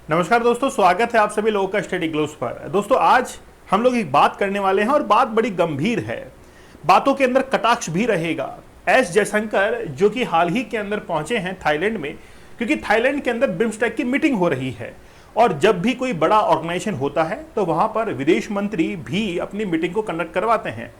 नमस्कार दोस्तों, स्वागत है आप सभी लोगों का स्टडी ग्लोब्स पर। दोस्तों आज हम लोग एक बात करने वाले हैं और बात बड़ी गंभीर है। बातों के अंदर कटाक्ष भी रहेगा। एस जयशंकर जो कि हाल ही के अंदर पहुंचे हैं थाईलैंड में, क्योंकि थाईलैंड के अंदर बिम्स्टेक की मीटिंग हो रही है और जब भी कोई बड़ा ऑर्गेनाइजेशन होता है तो वहां पर विदेश मंत्री भी अपनी मीटिंग को कंडक्ट करवाते हैं।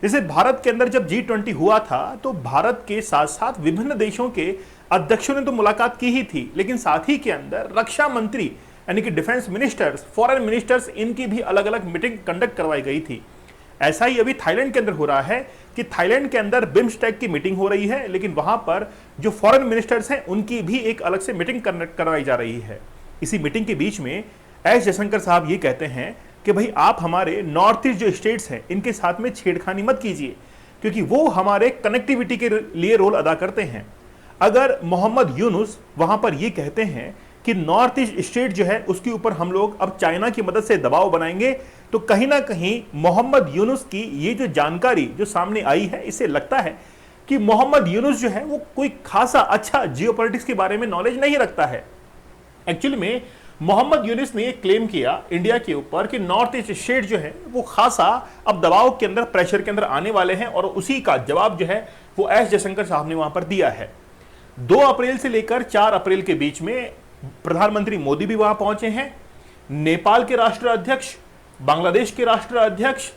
जैसे भारत के अंदर जब G20 हुआ था तो भारत के साथ साथ विभिन्न देशों के अध्यक्षों ने तो मुलाकात की ही थी, लेकिन साथ ही के अंदर रक्षा मंत्री यानी कि डिफेंस मिनिस्टर्स, फॉरेन मिनिस्टर्स, इनकी भी अलग अलग मीटिंग कंडक्ट करवाई गई थी। ऐसा ही अभी थाईलैंड के अंदर हो रहा है कि थाईलैंड के अंदर बिम्स्टेक की मीटिंग हो रही है, लेकिन वहां पर जो फॉरेन मिनिस्टर्स हैं उनकी भी एक अलग से मीटिंग कंडक्ट करवाई जा रही है। इसी मीटिंग के बीच में एस जयशंकर साहब ये कहते हैं कि भाई आप हमारे नॉर्थ ईस्ट जो स्टेट्स हैं इनके साथ में छेड़खानी मत कीजिए, क्योंकि वो हमारे कनेक्टिविटी के लिए रोल अदा करते हैं। अगर मोहम्मद यूनुस वहां पर ये कहते हैं कि नॉर्थ ईस्ट स्टेट जो है उसके ऊपर हम लोग अब चाइना की मदद से दबाव बनाएंगे, तो कहीं ना कहीं मोहम्मद यूनुस की ये जो जानकारी जो सामने आई है, इससे लगता है कि मोहम्मद यूनुस जो है वो कोई खासा अच्छा जियोपॉलिटिक्स के बारे में नॉलेज नहीं रखता है। एक्चुअली में मोहम्मद यूनुस ने क्लेम किया इंडिया के ऊपर कि नॉर्थ ईस्ट स्टेट जो है वो खासा अब दबाव के अंदर, प्रेशर के अंदर आने वाले हैं, और उसी का जवाब जो है वो एस जयशंकर साहब ने वहां पर दिया है। 2 अप्रैल से लेकर 4 अप्रैल के बीच में प्रधानमंत्री मोदी भी वहां पहुंचे हैं। नेपाल के राष्ट्र अध्यक्ष, बांग्लादेश के राष्ट्र अध्यक्ष,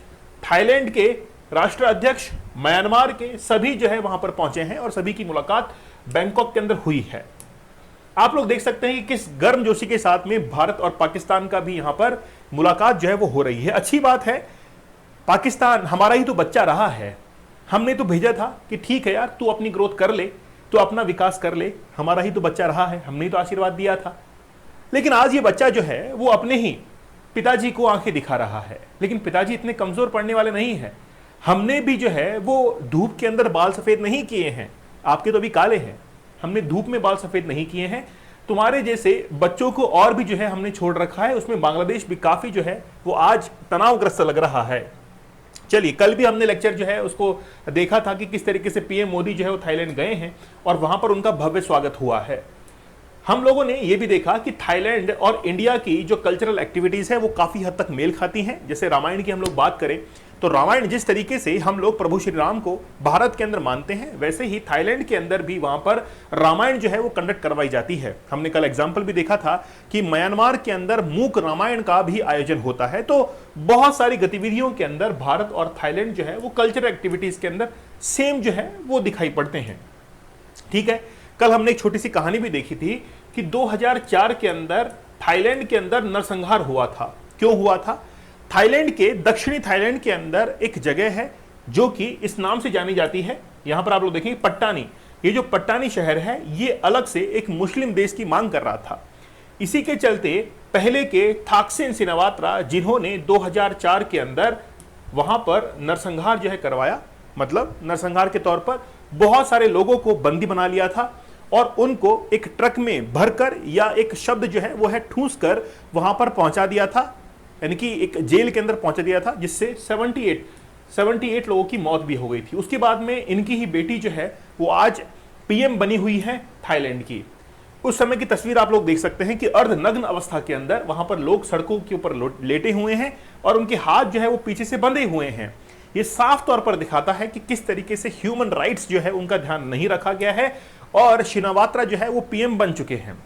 थाईलैंड के राष्ट्र अध्यक्ष, म्यांमार के सभी जो है वहां पर पहुंचे हैं और सभी की मुलाकात बैंकॉक के अंदर हुई है। आप लोग देख सकते हैं कि किस गर्मजोशी के साथ में भारत और पाकिस्तान का भी यहां पर मुलाकात जो है वो हो रही है। अच्छी बात है, पाकिस्तान हमारा ही तो बच्चा रहा है। हमने तो भेजा था कि ठीक है यार, तू अपनी ग्रोथ कर ले, तो अपना विकास कर ले, हमारा ही तो बच्चा रहा है, हमने ही तो आशीर्वाद दिया था। लेकिन आज ये बच्चा जो है वो अपने ही पिताजी को आंखें दिखा रहा है, लेकिन पिताजी इतने कमजोर पड़ने वाले नहीं है। हमने भी जो है वो धूप के अंदर बाल सफेद नहीं किए हैं, आपके तो अभी काले हैं, हमने धूप में बाल सफेद नहीं किए हैं। तुम्हारे जैसे बच्चों को और भी जो है हमने छोड़ रखा है, उसमें बांग्लादेश भी काफी जो है वो आज तनावग्रस्त लग रहा है। चलिए, कल भी हमने लेक्चर जो है उसको देखा था कि किस तरीके से पीएम मोदी जो है वो थाईलैंड गए हैं और वहां पर उनका भव्य स्वागत हुआ है। हम लोगों ने ये भी देखा कि थाईलैंड और इंडिया की जो कल्चरल एक्टिविटीज है वो काफी हद तक मेल खाती हैं। जैसे रामायण की हम लोग बात करें तो रामायण जिस तरीके से हम लोग प्रभु श्री राम को भारत के अंदर मानते हैं, वैसे ही थाईलैंड के अंदर भी वहां पर रामायण जो है वो कंडक्ट करवाई जाती है। हमने कल एग्जाम्पल भी देखा था कि म्यांमार के अंदर मूक रामायण का भी आयोजन होता है। तो बहुत सारी गतिविधियों के अंदर भारत और थाईलैंड जो है वो कल्चरल एक्टिविटीज के अंदर सेम जो है वो दिखाई पड़ते हैं। ठीक है, कल हमने एक छोटी सी कहानी भी देखी थी कि 2004 के अंदर थाईलैंड के अंदर नरसंहार हुआ था। क्यों हुआ था? थाईलैंड के दक्षिणी थाईलैंड के अंदर एक जगह है जो कि इस नाम से जानी जाती है। यहां पर आप लोग देखेंगे पट्टानी, ये जो पट्टानी शहर है ये अलग से एक मुस्लिम देश की मांग कर रहा था। इसी के चलते पहले के थाकसिन सिनावात्रा, जिन्होंने 2004 के अंदर वहां पर नरसंहार जो है करवाया, मतलब नरसंहार के तौर पर बहुत सारे लोगों को बंदी बना लिया था और उनको एक ट्रक में भरकर या एक शब्द जो है वो है ठूस कर वहां पर पहुंचा दिया था, यानी कि एक जेल के अंदर पहुंचा दिया था, जिससे 78 लोगों की मौत भी हो गई थी। उसके बाद में इनकी ही बेटी जो है वो आज पीएम बनी हुई है थाईलैंड की। उस समय की तस्वीर आप लोग देख सकते हैं कि अर्धनग्न अवस्था के अंदर वहां पर लोग सड़कों के ऊपर लेटे हुए हैं और उनके हाथ जो है वो पीछे से बंधे हुए हैं। ये साफ तौर पर दिखाता है कि किस तरीके से ह्यूमन राइट्स जो है उनका ध्यान नहीं रखा गया है और शिनावात्रा जो है वो पीएम बन चुके हैं।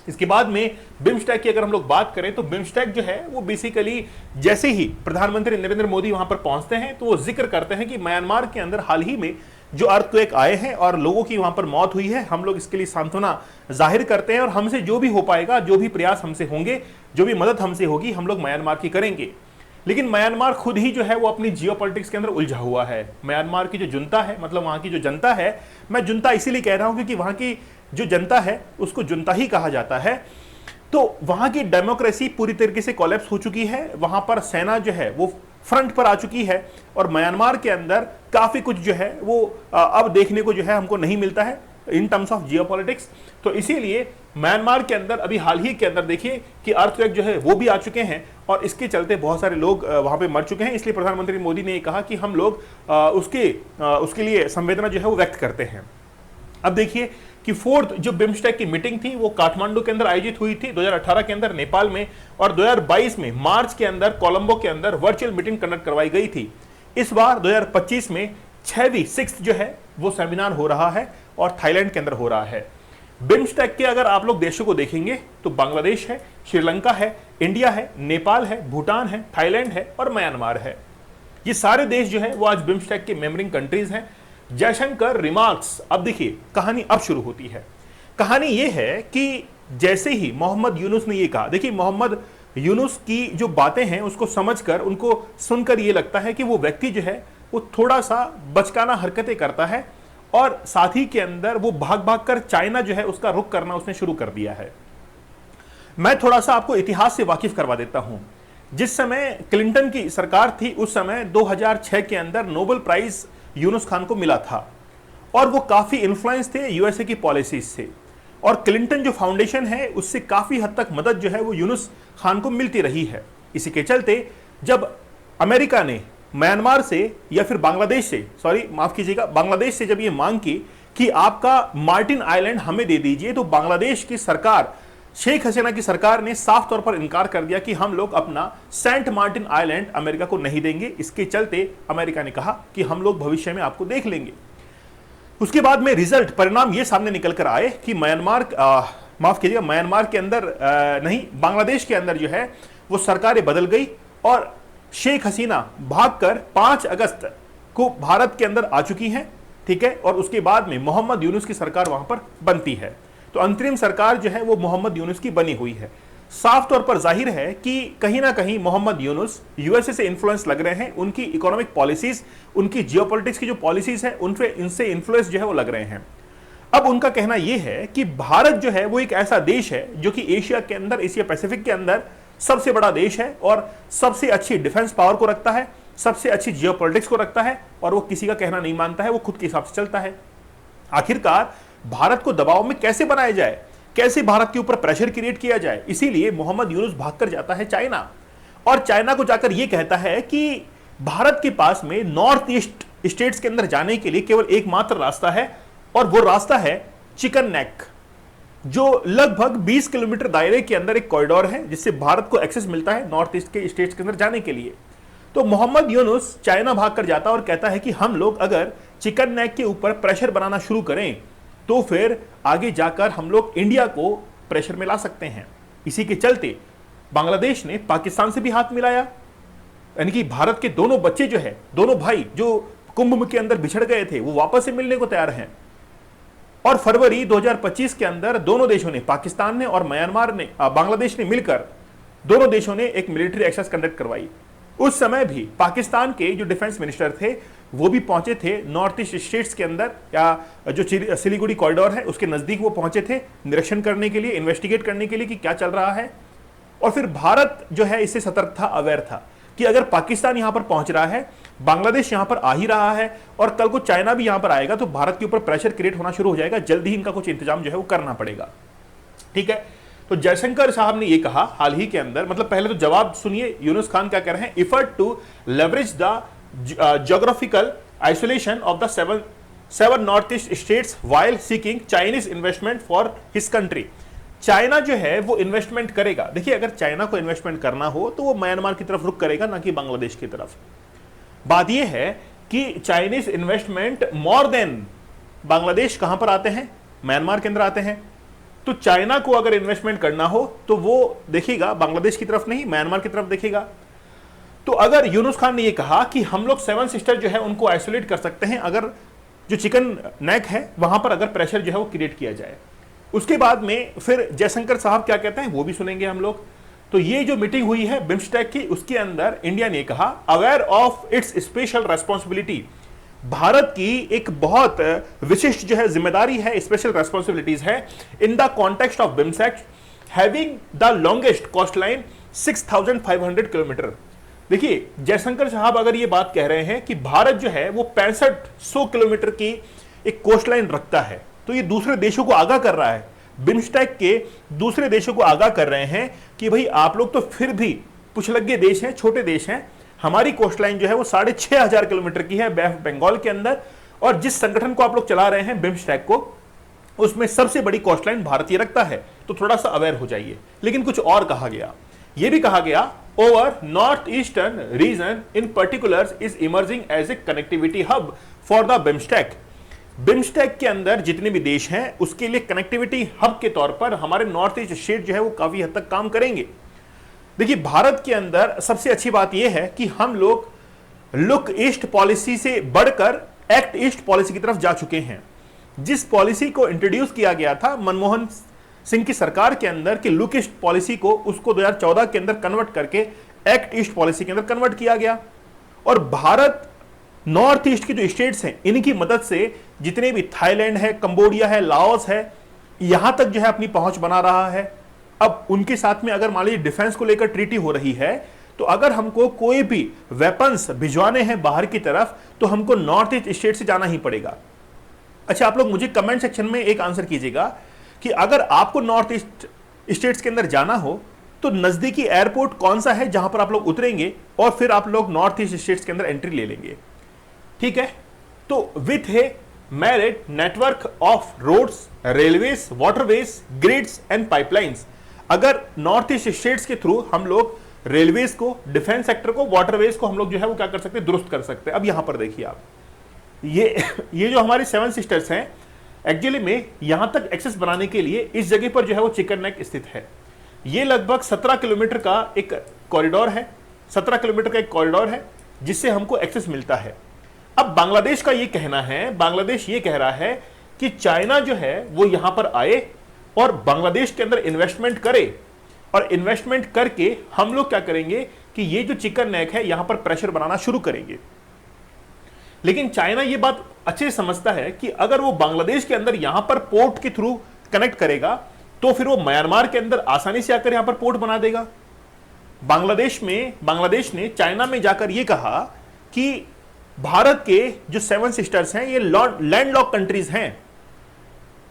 इसके बाद में बिम्स्टेक की अगर हम लोग बात करें तो बिम्स्टेक जो है वो बेसिकली जैसे ही प्रधानमंत्री नरेंद्र मोदी वहां पर पहुंचते हैं तो वो जिक्र करते हैं कि म्यांमार के अंदर हाल ही में जो अर्थक्वेक आए हैं और लोगों की वहां पर मौत हुई है, हम लोग इसके लिए सांत्वना जाहिर करते हैं और हमसे जो भी हो पाएगा, जो भी प्रयास हमसे होंगे, जो भी मदद हमसे होगी, हम लोग म्यांमार की करेंगे। लेकिन म्यांमार खुद ही जो है वो अपनी जियोपॉलिटिक्स के अंदर उलझा हुआ है। म्यांमार की जो जुनता है, मतलब वहां की जो जनता है, मैं जुनता इसीलिए कह रहा हूं क्योंकि वहां की जो जनता है उसको जुनता ही कहा जाता है। तो वहां की डेमोक्रेसी पूरी तरीके से कोलैप्स हो चुकी है। वहां पर सेना जो है वो फ्रंट पर आ चुकी है और म्यांमार के अंदर काफी कुछ जो है वो अब देखने को जो है हमको नहीं मिलता है इन टर्म्स ऑफ जियोपॉलिटिक्स। तो इसीलिए म्यांमार के अंदर अभी हाल ही के अंदर देखिए कि अर्थक्वेक जो है वो भी आ चुके हैं और इसके चलते बहुत सारे लोग वहां पे मर चुके हैं। इसलिए प्रधानमंत्री मोदी ने कहा कि हम लोग उसके लिए संवेदना जो है वो व्यक्त करते हैं। अब देखिए कि फोर्थ जो बिम्स्टेक की मीटिंग थी वो काठमांडू के अंदर आयोजित हुई थी 2018 के अंदर नेपाल में, और 2022 में मार्च के अंदर कोलंबो के अंदर वर्चुअल मीटिंग कंडक्ट करवाई गई थी। इस बार 2025 में 6वीं जो है वो सेमिनार हो रहा है और थाईलैंड के अंदर हो रहा है। बिम्स्टेक के अगर आप लोग देशों को देखेंगे तो बांग्लादेश है, श्रीलंका है, इंडिया है, नेपाल है, भूटान है, थाईलैंड है और म्यांमार है। ये सारे देश जो है वो आज बिम्स्टेक के मेंबरिंग कंट्रीज हैं। जयशंकर रिमार्क्स, अब देखिए कहानी अब शुरू होती है। कहानी ये है कि जैसे ही मोहम्मद यूनुस ने ये कहा, देखिए मोहम्मद यूनुस की जो बातें हैं उसको समझकर, उनको सुनकर ये लगता है कि वो व्यक्ति जो है वो थोड़ा सा बचकाना हरकतें करता है और साथ ही के अंदर वो भाग भाग कर चाइना जो है उसका रुख करना उसने शुरू कर दिया है। मैं थोड़ा सा आपको इतिहास से वाकिफ करवा देता हूं। जिस समय क्लिंटन की सरकार थी उस समय 2006 के अंदर नोबेल प्राइज यूनुस खान को मिला था और वो काफी इन्फ्लुएंस थे यूएसए की पॉलिसीज से, और क्लिंटन जो फाउंडेशन है उससे काफी हद तक मदद जो है वो यूनुस खान को मिलती रही है। इसी के चलते जब अमेरिका ने म्यांमार से या फिर बांग्लादेश से, सॉरी माफ कीजिएगा, बांग्लादेश से जब ये मांग की कि आपका मार्टिन आइलैंड हमें दे दीजिए, तो बांग्लादेश की सरकार, शेख हसीना की सरकार ने साफ तौर पर इनकार कर दिया कि हम लोग अपना सेंट मार्टिन आइलैंड अमेरिका को नहीं देंगे। इसके चलते अमेरिका ने कहा कि हम लोग भविष्य में आपको देख लेंगे। उसके बाद में रिजल्ट, परिणाम ये सामने निकल कर आए कि म्यांमार, माफ कीजिएगा, म्यांमार के अंदर नहीं, बांग्लादेश के अंदर जो है वो सरकारें बदल गई और शेख हसीना भागकर 5 अगस्त को भारत के अंदर आ चुकी हैं, ठीक है। और उसके बाद में मोहम्मद यूनुस की सरकार वहां पर बनती है। तो अंतरिम सरकार जो है वो मोहम्मद यूनुस की बनी हुई है। साफ तौर पर जाहिर है कि कहीं ना कहीं मोहम्मद यूनुस यूएसए से इन्फ्लुएंस लग रहे हैं, उनकी इकोनॉमिक पॉलिसीज, उनकी जियोपॉलिटिक्स की जो पॉलिसीज है उनसे इनसे इन्फ्लुएंस जो है वो लग रहे हैं। अब उनका कहना यह है कि भारत जो है वो एक ऐसा देश है जो कि एशिया के अंदर, एशिया पैसिफिक के अंदर सबसे बड़ा देश है और सबसे अच्छी डिफेंस पावर को रखता है, सबसे अच्छी जियोपॉलिटिक्स को रखता है, और वो किसी का कहना नहीं मानता है, वो खुद के हिसाब से चलता है। आखिरकार भारत को दबाव में कैसे बनाया जाए, कैसे भारत के ऊपर प्रेशर क्रिएट किया जाए, इसीलिए मोहम्मद यूनुस भागकर जाता है चाइना, और चाइना को जाकर यह कहता है कि भारत के पास में नॉर्थ ईस्ट स्टेट्स के अंदर जाने के लिए केवल एकमात्र रास्ता है, और वो रास्ता है चिकन नेक, जो लगभग 20 किलोमीटर दायरे के अंदर एक कॉरिडोर है जिससे भारत को एक्सेस मिलता है नॉर्थ ईस्ट के स्टेट्स के अंदर जाने के लिए। तो मोहम्मद यूनुस चाइना भागकर जाता और कहता है कि हम लोग अगर चिकन नेक के ऊपर प्रेशर बनाना शुरू करें तो फिर आगे जाकर हम लोग इंडिया को प्रेशर में ला सकते हैं। इसी के चलते बांग्लादेश ने पाकिस्तान से भी हाथ मिलाया, यानी कि भारत के दोनों बच्चे जो है, दोनों भाई जो कुंभ के अंदर बिछड़ गए थे, वो वापस से मिलने को तैयार हैं। और फरवरी 2025 के अंदर दोनों देशों ने, पाकिस्तान ने और म्यांमार ने, बांग्लादेश ने मिलकर दोनों देशों ने एक मिलिट्री एक्सरसाइज कंडक्ट करवाई। उस समय भी पाकिस्तान के जो डिफेंस मिनिस्टर थे वो भी पहुंचे थे नॉर्थ ईस्ट स्टेट्स के अंदर, या जो सिलीगुड़ी कॉरिडोर है उसके नजदीक वो पहुंचे थे निरीक्षण करने के लिए, इन्वेस्टिगेट करने के लिए कि क्या चल रहा है। और फिर भारत जो है इससे सतर्क था, अवेयर था कि अगर पाकिस्तान यहां पर पहुंच रहा है, बांग्लादेश यहां पर आ ही रहा है और कल को चाइना भी यहां पर आएगा, तो भारत के ऊपर प्रेशर क्रिएट होना शुरू हो जाएगा, जल्दी ही इनका कुछ इंतजाम जो है वो करना पड़ेगा, ठीक है। तो जयशंकर साहब ने ये कहा हाल ही के अंदर, मतलब पहले तो जवाब सुनिए यूनुस खान क्या कह रहे हैं। Effort to leverage the geographical isolation of the seven northeast states while seeking Chinese investment for his country। China जो है वो इन्वेस्टमेंट करेगा। देखिए, अगर चाइना को इन्वेस्टमेंट करना हो तो वो म्यांमार की तरफ रुख करेगा, ना कि बांग्लादेश की तरफ। बात ये है कि Chinese investment more than Bangladesh कहां पर आते हैं, म्यांमार के अंदर आते हैं। तो चाइना को अगर इन्वेस्टमेंट करना हो तो वो देखेगा बांग्लादेश की तरफ नहीं, म्यांमार की तरफ देखेगा। तो अगर यूनुस खान ने यह कहा कि हम लोग 7 सिस्टर जो है उनको आइसोलेट कर सकते हैं अगर जो चिकन नेक है वहां पर अगर प्रेशर जो है वो क्रिएट किया जाए। उसके बाद में फिर जयशंकर साहब क्या कहते हैं वो भी सुनेंगे हम लोग। तो ये जो मीटिंग हुई है बिम्स्टेक की, उसके अंदर इंडिया ने कहा aware of its special responsibility, Bharat की एक बहुत विशिष्ट जो है जिम्मेदारी है, स्पेशल रेस्पॉन्सिबिलिटीज है in the context of BIMSTEC having the longest coast line 6500 kilometre. देखिए, जयशंकर साहब अगर ये बात कह रहे हैं कि भारत जो है वो 6500 किलोमीटर की एक कोस्ट लाइन रखता है, तो ये दूसरे देशों को आगाह कर रहा है, बिम्स्टेक के दूसरे देशों को आगाह कर रहे हैं कि भाई आप लोग तो फिर भी पुछलग्गे देश हैं, छोटे देश हैं, हमारी कोस्ट लाइन जो है वो 6500 किलोमीटर की है बे ऑफ बंगाल के अंदर, और जिस संगठन को आप लोग चला रहे हैं बिम्स्टेक को, उसमें सबसे बड़ी कॉस्ट लाइन भारत ये रखता है, तो थोड़ा सा अवेयर हो जाइए। लेकिन कुछ और कहा गया, यह भी कहा गया over north eastern region in particular is emerging as a connectivity hub for the BIMSTEC. BIMSTEC के अंदर जितने भी देश हैं उसके लिए कनेक्टिविटी हब के तौर पर हमारे नॉर्थ ईस्ट स्टेट जो है वो काफी हद तक काम करेंगे। देखिए, भारत के अंदर सबसे अच्छी बात यह है कि हम लोग लुक ईस्ट पॉलिसी से बढ़कर एक्ट ईस्ट पॉलिसी की तरफ जा चुके हैं। जिस पॉलिसी को इंट्रोड्यूस किया गया था मनमोहन सिंह की सरकार के अंदर कि लुक ईस्ट पॉलिसी को, उसको 2014 के अंदर कन्वर्ट करके एक्ट ईस्ट पॉलिसी के अंदर कन्वर्ट किया गया। और भारत नॉर्थ ईस्ट की जो स्टेट्स हैं इनकी मदद से जितने भी थाईलैंड है, कंबोडिया है, लाओस है, यहां तक जो है अपनी पहुंच बना रहा है। अब उनके साथ में अगर मान लीजिए डिफेंस को लेकर ट्रीटी हो रही है, तो अगर हमको कोई भी वेपन्स भिजवाने हैं बाहर की तरफ तो हमको नॉर्थ ईस्ट स्टेट से जाना ही पड़ेगा। अच्छा, आप लोग मुझे कमेंट सेक्शन में एक आंसर कीजिएगा कि अगर आपको नॉर्थ ईस्ट स्टेट्स के अंदर जाना हो तो नजदीकी एयरपोर्ट कौन सा है जहां पर आप लोग उतरेंगे और फिर आप लोग नॉर्थ ईस्ट स्टेट्स के अंदर एंट्री ले लेंगे। ठीक है, तो with a myriad network of roads, railways, waterways, grids and pipelines, अगर नॉर्थ ईस्ट स्टेट्स के थ्रू हम लोग रेलवेज को, डिफेंस सेक्टर को, वाटरवेज को हम लोग जो है वो क्या कर सकते हैं, दुरुस्त कर सकते हैं। अब यहां पर देखिए आप, ये जो हमारी 7 सिस्टर्स हैं, एक्चुअली में यहां तक एक्सेस बनाने के लिए इस जगह पर जो है वो चिकन नेक स्थित है। ये लगभग 17 किलोमीटर का एक कॉरिडोर है, 17 किलोमीटर का एक कॉरिडोर है जिससे हमको एक्सेस मिलता है। अब बांग्लादेश का ये कहना है, बांग्लादेश ये कह रहा है कि चाइना जो है वो यहां पर आए और बांग्लादेश के अंदर इन्वेस्टमेंट करे, और इन्वेस्टमेंट करके हम लोग क्या करेंगे कि ये जो चिकन नेक है यहां पर प्रेशर बनाना शुरू करेंगे। लेकिन चाइना ये बात अच्छे से समझता है कि अगर वो बांग्लादेश के अंदर यहां पर पोर्ट के थ्रू कनेक्ट करेगा तो फिर वो म्यांमार के अंदर आसानी से आकर यहां पर पोर्ट बना देगा। बांग्लादेश ने चाइना में जाकर यह कहा कि भारत के जो 7 सिस्टर्स हैं ये लैंडलॉक कंट्रीज हैं,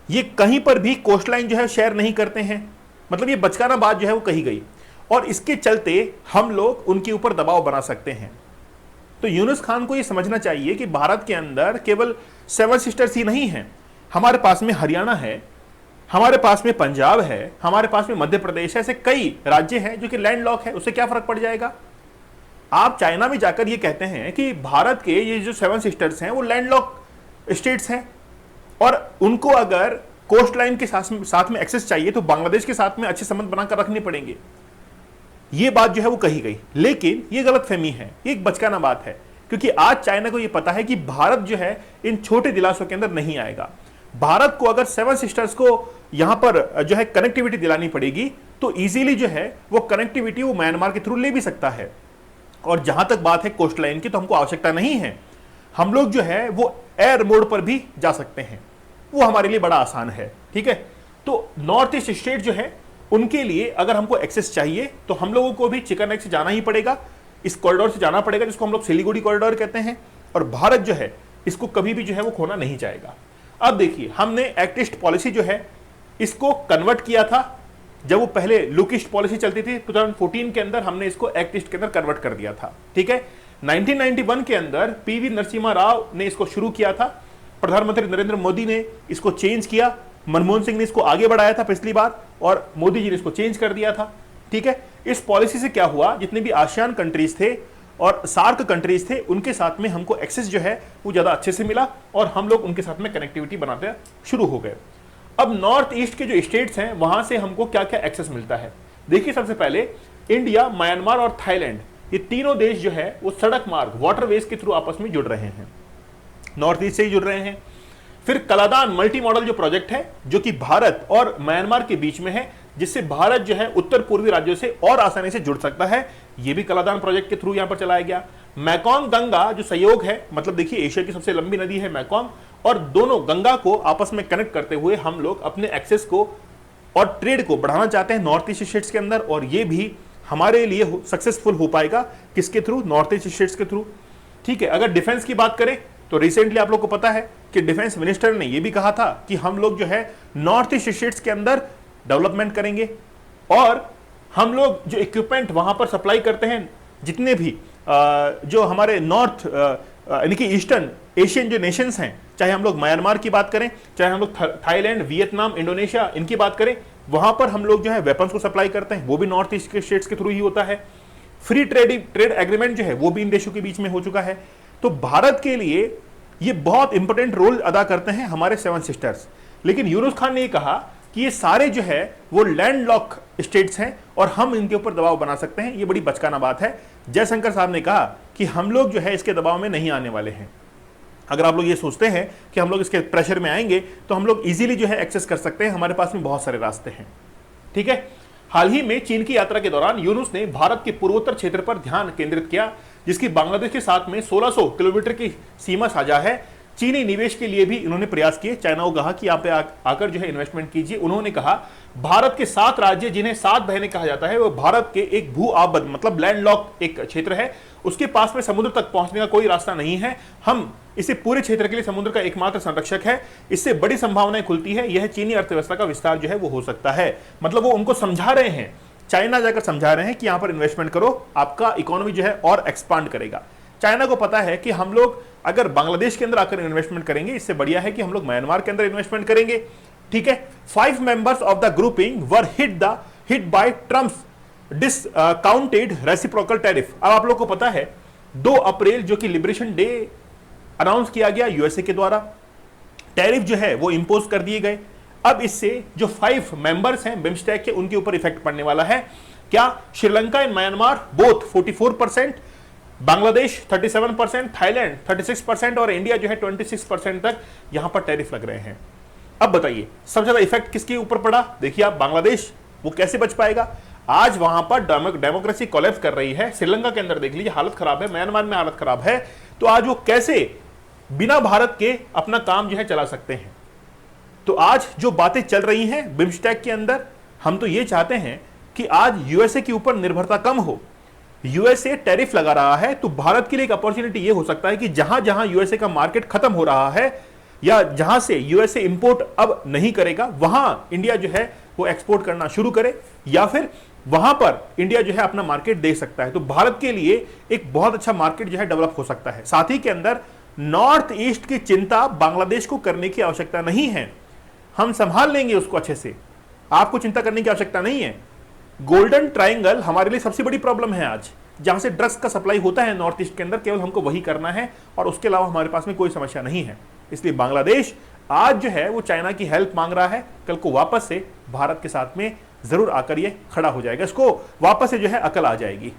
ये कहीं पर भी कोस्टलाइन जो है शेयर नहीं करते हैं। मतलब ये बचकाना बात जो है वो कही गई, और इसके चलते हम लोग उनके ऊपर दबाव बना सकते हैं। तो यूनुस खान को ये समझना चाहिए कि भारत के अंदर केवल 7 सिस्टर्स ही नहीं हैं, हमारे पास में हरियाणा है, हमारे पास में पंजाब है, हमारे पास में मध्य प्रदेश है, ऐसे कई राज्य हैं जो कि लैंडलॉक है। उससे क्या फर्क पड़ जाएगा? आप चाइना में जाकर ये कहते हैं कि भारत के ये जो 7 सिस्टर्स हैं वो लैंडलॉक स्टेट्स हैं, और उनको अगर कोस्ट लाइन के साथ में एक्सेस चाहिए तो बांग्लादेश के साथ में अच्छे संबंध बनाकर रखने पड़ेंगे। ये बात जो है वो कही गई, लेकिन ये गलतफहमी है, ये एक बचकाना बात है, क्योंकि आज चाइना को ये पता है कि भारत जो है इन छोटे दिलासों के अंदर नहीं आएगा। भारत को अगर 7 सिस्टर्स को यहां पर जो है कनेक्टिविटी दिलानी पड़ेगी तो इजीली जो है वो कनेक्टिविटी वो म्यांमार के थ्रू ले भी सकता है। और जहां तक बात है कोस्ट लाइन की, तो हमको आवश्यकता नहीं है, हम लोग जो है वो एयर मोड पर भी जा सकते हैं, वो हमारे लिए बड़ा आसान है। ठीक है, तो नॉर्थ ईस्ट स्टेट जो है उनके लिए अगर हमको एक्सेस चाहिए तो हम लोगों को भी चिकन नेक से जाना ही पड़ेगा, इस कॉरिडोर से जाना पड़ेगा जिसको हम लोग सिलीगुड़ी कॉरिडोर कहते हैं, और भारत जो है इसको कभी भी जो है वो खोना नहीं जाएगा। अब देखिए, हमने एक्ट ईस्ट पॉलिसी जो है इसको कन्वर्ट किया था, जब वो पहले लुक ईस्ट पॉलिसी चलती थी 2014 के अंदर हमने इसको एक्ट ईस्ट के अंदर कन्वर्ट कर दिया था। ठीक है, 1991 के अंदर पीवी नरसिम्हा राव ने इसको शुरू किया था, प्रधानमंत्री नरेंद्र मोदी ने इसको चेंज किया, मनमोहन सिंह ने इसको आगे बढ़ाया था पिछली बार, और मोदी जी ने इसको चेंज कर दिया था। ठीक है, इस पॉलिसी से क्या हुआ, जितने भी आसियान कंट्रीज थे और सार्क कंट्रीज थे उनके साथ में हमको एक्सेस जो है वो ज्यादा अच्छे से मिला, और हम लोग उनके साथ में कनेक्टिविटी बनाते शुरू हो गए। अब नॉर्थ ईस्ट के जो स्टेट्स हैं वहां से हमको क्या क्या एक्सेस मिलता है, देखिए। सबसे पहले इंडिया, म्यांमार और थाईलैंड, ये तीनों देश जो है वो सड़क मार्ग, वाटरवेज के थ्रू आपस में जुड़ रहे हैं, नॉर्थ ईस्ट से ही जुड़ रहे हैं। फिर कलादान मल्टी मॉडल जो प्रोजेक्ट है जो कि भारत और म्यांमार के बीच में है, जिससे भारत जो है उत्तर पूर्वी राज्यों से और आसानी से जुड़ सकता है, यह भी कलादान प्रोजेक्ट के थ्रू यहां पर चलाया गया। मैकोंग गंगा जो सहयोग है, मतलब देखिए एशिया की सबसे लंबी नदी है मैकोंग, और दोनों गंगा को आपस में कनेक्ट करते हुए हम लोग अपने एक्सेस को और ट्रेड को बढ़ाना चाहते हैं नॉर्थ ईस्ट स्टेट्स के अंदर, और ये भी हमारे लिए सक्सेसफुल हो पाएगा किसके थ्रू, नॉर्थ ईस्ट स्टेट्स के थ्रू। ठीक है, अगर डिफेंस की बात करें तो रिसेंटली आप लोग को पता है कि डिफेंस मिनिस्टर ने यह भी कहा था कि हम लोग जो है नॉर्थ ईस्ट स्टेट्स के अंदर डेवलपमेंट करेंगे, और हम लोग जो इक्विपमेंट वहां पर सप्लाई करते हैं, जितने भी जो हमारे नॉर्थ यानी कि ईस्टर्न एशियन जो नेशंस हैं, चाहे हम लोग म्यांमार की बात करें, चाहे हम लोग थाईलैंड, वियतनाम, इंडोनेशिया इनकी बात करें, वहां पर हम लोग जो है वेपन्स को सप्लाई करते हैं, वो भी नॉर्थ ईस्ट के स्टेट्स के थ्रू ही होता है। फ्री ट्रेड एग्रीमेंट जो है वो भी इन देशों के बीच में हो चुका है। तो भारत के लिए ये बहुत इंपॉर्टेंट रोल अदा करते हैं हमारे सेवन सिस्टर्स। लेकिन यूनुस खान ने ये कहा कि ये सारे जो है वो लैंडलॉक स्टेट्स हैं और हम इनके ऊपर दबाव बना सकते हैं। ये बड़ी बचकाना बात है। जयशंकर साहब ने कहा कि हम लोग जो है इसके दबाव में नहीं आने वाले हैं। अगर आप लोग ये सोचते हैं कि हम लोग इसके प्रेशर में आएंगे तो हम लोग इजीली जो है एक्सेस कर सकते हैं, हमारे पास में बहुत सारे रास्ते हैं। ठीक है। हाल ही में चीन की यात्रा के दौरान यूनुस ने भारत के पूर्वोत्तर क्षेत्र पर ध्यान केंद्रित किया, जिसकी बांग्लादेश के साथ में 1600 किलोमीटर की सीमा साझा है। चीनी निवेश के लिए भी इन्होंने प्रयास किए। चाइना को कहा कि यहाँ पे आकर जो है इन्वेस्टमेंट कीजिए। उन्होंने कहा भारत के 7 राज्य, जिन्हें 7 बहनें कहा जाता है, वो भारत के एक भू आबद्ध मतलब लैंडलॉक एक क्षेत्र है। उसके पास में समुद्र तक पहुंचने का कोई रास्ता नहीं है। हम इसे पूरे क्षेत्र के लिए समुद्र का एकमात्र संरक्षक है। इससे बड़ी संभावनाएं खुलती है। यह चीनी अर्थव्यवस्था का विस्तार जो है वो हो सकता है। मतलब वो उनको समझा रहे हैं, चाइना जाकर समझा रहे हैं कि यहां पर इन्वेस्टमेंट करो, आपका इकोनॉमी जो है और एक्सपांड करेगा। चाइना को पता है कि हम लोग अगर बांग्लादेश के अंदर आकर इन्वेस्टमेंट करेंगे, इससे बढ़िया है कि हम लोग म्यांमार के अंदर इन्वेस्टमेंट करेंगे। ठीक है। 5 members of the grouping were hit by Trump's discounted reciprocal tariff. अब आप लोग को पता है 2 अप्रैल जो कि लिबरेशन डे अनाउंस किया गया यूएसए के द्वारा, टैरिफ जो है वो इंपोज कर दिए गए। अब इससे जो 5 मेंबर्स हैं बिम्स्टेक के, उनके ऊपर इफेक्ट पड़ने वाला है। क्या? Sri Lanka and Myanmar both 44%, Bangladesh 37%, Thailand 36% और इंडिया जो है 26% तक यहां पर टैरिफ लग रहे हैं। अब बताइए सबसे ज्यादा इफेक्ट किसके ऊपर पड़ा? देखिए आप, बांग्लादेश वो कैसे बच पाएगा? आज वहां पर डेमोक्रेसी कोलैप्स कर रही है। श्रीलंका के अंदर देख लीजिए हालत खराब है, म्यांमार में हालत खराब है। तो आज वो कैसे बिना भारत के अपना काम जो है चला सकते हैं? तो आज जो बातें चल रही हैं बिम्स्टेक के अंदर, हम तो ये चाहते हैं कि आज यूएसए के ऊपर निर्भरता कम हो। यूएसए टैरिफ लगा रहा है तो भारत के लिए एक अपॉर्चुनिटी ये हो सकता है कि जहां जहां यूएसए का मार्केट खत्म हो रहा है या जहां से यूएसए इंपोर्ट अब नहीं करेगा, वहां इंडिया जो है वो एक्सपोर्ट करना शुरू करे, या फिर वहां पर इंडिया जो है अपना मार्केट दे सकता है। तो भारत के लिए एक बहुत अच्छा मार्केट जो है डेवलप हो सकता है। साथ ही के अंदर नॉर्थ ईस्ट की चिंता बांग्लादेश को करने की आवश्यकता नहीं है, हम संभाल लेंगे उसको अच्छे से, आपको चिंता करने की आवश्यकता नहीं है। गोल्डन ट्रायंगल हमारे लिए सबसे बड़ी प्रॉब्लम है आज, जहां से ड्रग्स का सप्लाई होता है नॉर्थ ईस्ट के अंदर, केवल हमको वही करना है और उसके अलावा हमारे पास में कोई समस्या नहीं है। इसलिए बांग्लादेश आज जो है वो चाइना की हेल्प मांग रहा है, कल को वापस से भारत के साथ में जरूर आकर ये खड़ा हो जाएगा, इसको वापस से जो है अकल आ जाएगी।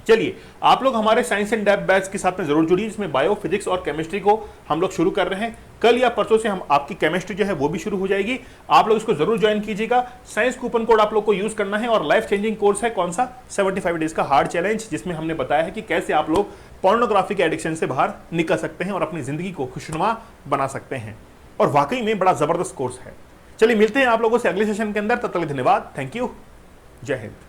चलिए आप लोग हमारे साइंस एंड डेप्थ बैच के साथ में जरूर जुड़िए, जिसमें बायो, फिजिक्स और केमिस्ट्री को हम लोग शुरू कर रहे हैं। कल या परसों से हम आपकी केमिस्ट्री जो है वो भी शुरू हो जाएगी। आप लोग इसको जरूर ज्वाइन कीजिएगा। साइंस कूपन कोड आप लोग को यूज करना है और लाइफ चेंजिंग कोर्स है कौन सा? 75 डेज का हार्ड चैलेंज, जिसमें हमने बताया है कि कैसे आप लोग पोर्नोग्राफी के एडिक्शन से बाहर निकल सकते हैं और अपनी जिंदगी को खुशनुमा बना सकते हैं। और वाकई में बड़ा जबरदस्त कोर्स है। चलिए मिलते हैं आप लोगों से अगले सेशन के अंदर। तब तक धन्यवाद, थैंक यू, जय हिंद।